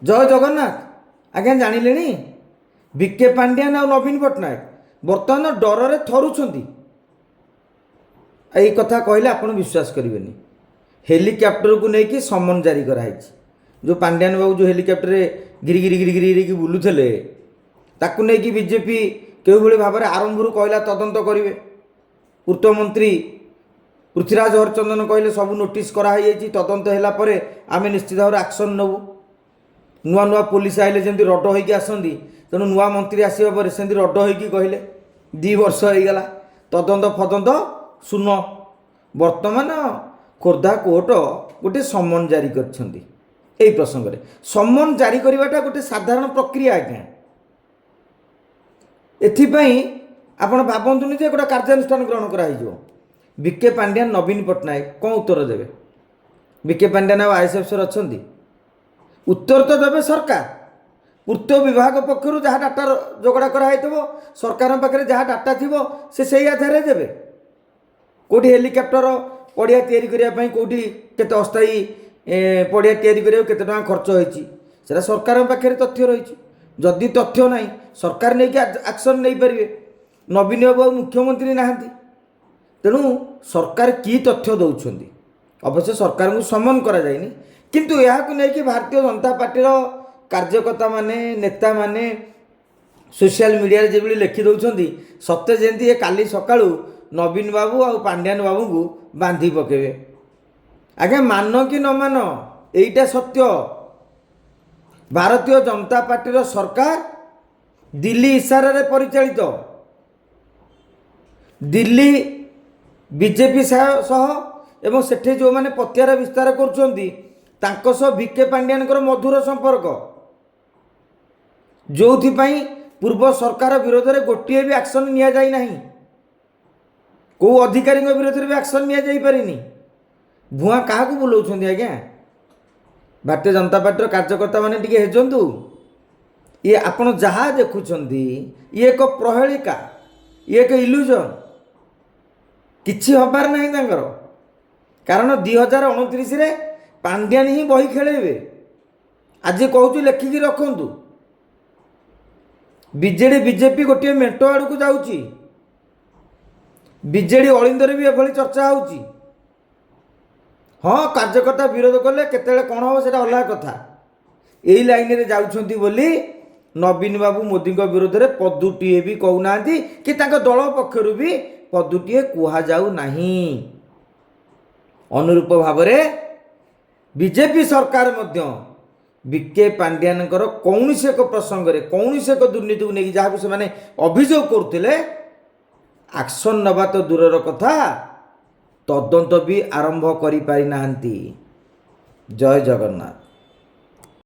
जय जगन्नाथ आज्ञा जानिले विके पांड्यान और नवीन पट्टनायक बर्तमान डर थरुंट यही कथा कहले आप विश्वास करेंगे। हेलिकप्टर को लेकिन समन जारी कराई जो पांड्यान बाबू जो हेलिकप्टर गिरी गिरी गिरी गिरी गिरी बुलूले ताकू नहीं बीजेपी क्यों भाव में आरंभ कहला तदंत करेंगे। पूर्त मंत्री पृथ्वीराज हरचंदन कहले सब नोटिस कराई तदंत है आम निश्चित भाव एक्शन नबू। नुआ नुआ पुलिस आइले जमी रड होगी आसती तेणु नुआ मंत्री आसवा पर से रड होगी कहले 2 वर्ष हो गला तदंत फदंत शून। वर्तमान खोर्धा कोर्ट गोटे समन जारी कर प्रसंग में समन जारी करवाटा गोटे साधारण प्रक्रिया आज्ञा। एथिपाई आपण भावतुनि जे गोटे कार्यानुष्ठान ग्रहण कर विके पांड्यान नवीन पट्टनायक कौन उत्तर देवे? विके पांड्यान आईएसएफ अच्छा उत्तर तो देवे सरकार। पूर्त विभाग पक्षर जहाँ डाटा जोगड़ा कराई सरकार पाखे जहाँ डाटा थी से आधार देवे। कौटी हेलिकप्टर पड़िया तैयारी करने कौटी केते अस्थायी पड़िया तैयारी करने केते टका खर्च होती सरकार पाखे तथ्य रही। जदि तथ्य ना सरकार नहीं एक्शन नहीं पारे। नवीन बाबू मुख्यमंत्री नहांती तेणु सरकार की तथ्य दौरान अवश्य सरकार को समन करा जायनि किंतु यह नहीं भारतीय जनता पार्टी कार्यकर्ता माने नेता माने सोशल मीडिया जो लिखि दौरान सत्य जमी ये काली सकाळू नवीन बाबू आ पांड्यान बाबू को बांधी पकेबे। आज्ञा मान कि न मान यहीटा सत्य। भारतीय जनता पार्टी सरकार दिल्ली इशारा परिचालित दिल्ली बीजेपी सह एवं सेठी जो मैंने पतियार विस्तार कर विके पांड्यान मधुर संपर्क जो पूर्व सरकार विरोध में गोटे भी एक्शन नि जाई नहीं। कौ अधिकारी विरोध में भी एक्शन नि पारिनी। भुआ क्या बुलाऊँ आज्ञा? भारतीय जनता पार्टी कार्यकर्ता मैंने टी हेजंतु ये आपण जहाँ देखुंट ये एक प्रहेलिका ये एक इल्यूजन किसी हबार ना कारण 2029 रे पांड्यान ही बही खेलेबे। आज कहूँ लेखिकी रखु बीजेडी बीजेपी गोटे मेंट आड़ को जाऊँगी। बीजेडी अलिंदर भी एभली चर्चा होची। हाँ कार्यकर्ता विरोध कले केतेले कौन हम से अलग कथा यही लाइन रे जाउछंती बोली नवीन बाबू मोदी विरोध में पदुटीए भी कहूना कि दल पक्षर भी पदुटीए कह जाऊ नहीं। अनुरूप भाव में बीजेपी सरकार मध्य विके पांड्यान कौन से एक प्रसंग में कौन से एक दुर्नीति को लेकिन जहाँ से अभियोग करते एक्शन नवा तो दूरर कथा तदंत भी आरंभ करि पारि नाहंती। जय जगन्नाथ।